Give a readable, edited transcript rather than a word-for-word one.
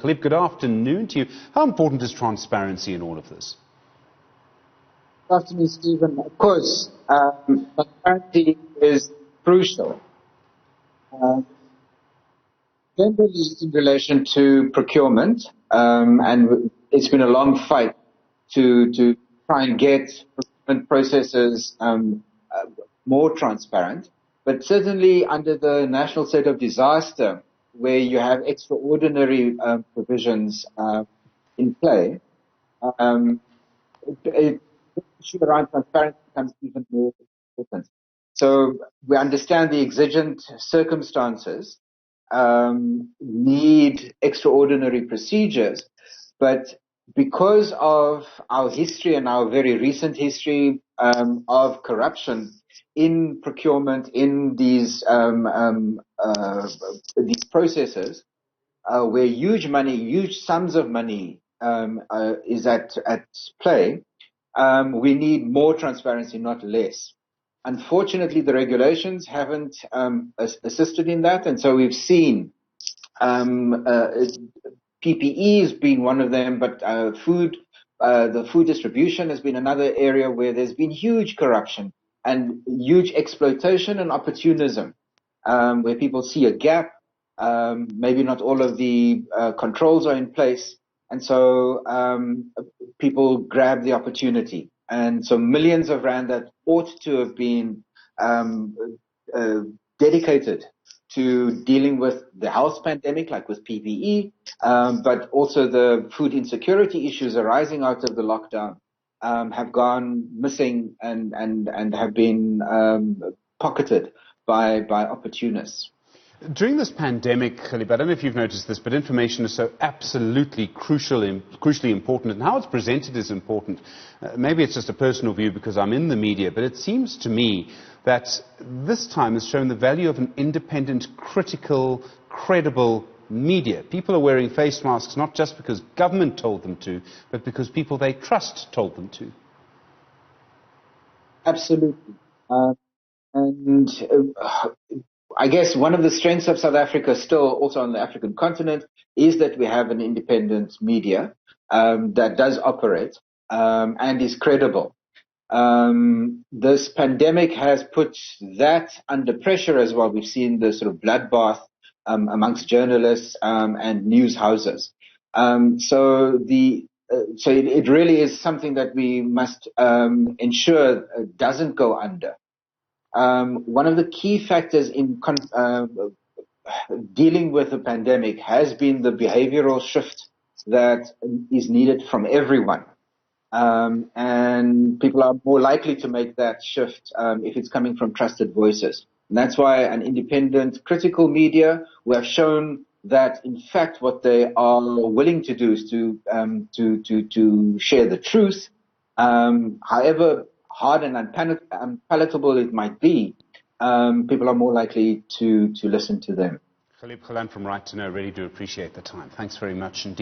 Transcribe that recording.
Ghalib, good afternoon to you. How important is transparency in all of this? Good afternoon, Stephen. Of course, transparency is crucial. Generally, in relation to procurement, and it's been a long fight to try and get procurement processes more transparent. But certainly under the national state of disaster, where you have extraordinary provisions in play, the issue around transparency becomes even more important. So we understand the exigent circumstances need extraordinary procedures, but because of our history and our very recent history of corruption in procurement, in these processes, where huge money, huge sums of money is at play, we need more transparency, not less. Unfortunately, the regulations haven't assisted in that, and so we've seen PPEs being one of them, but the food distribution has been another area where there's been huge corruption and huge exploitation and opportunism, where people see a gap. Maybe not all of the controls are in place, and so people grab the opportunity. And so millions of rand that ought to have been dedicated to dealing with the health pandemic, like with PPE, but also the food insecurity issues arising out of the lockdown, have gone missing and have been pocketed by opportunists. During this pandemic, Ghalib, I don't know if you've noticed this, but information is so absolutely crucially important, and how it's presented is important. Maybe it's just a personal view because I'm in the media, but it seems to me that this time has shown the value of an independent, critical, credible media. People are wearing face masks not just because government told them to, but because people they trust told them to. Absolutely. I guess one of the strengths of South Africa, still also on the African continent, is that we have an independent media that does operate and is credible. This pandemic has put that under pressure as well. We've seen the sort of bloodbath amongst journalists and news houses. So it really is something that we must ensure doesn't go under. One of the key factors in dealing with the pandemic has been the behavioral shift that is needed from everyone. And people are more likely to make that shift if it's coming from trusted voices. And that's why an independent, critical media who have shown that, in fact, what they are willing to do is to share the truth, however hard and unpalatable it might be, people are more likely to listen to them. Ghalib Galant from Right2Know, really do appreciate the time. Thanks very much indeed.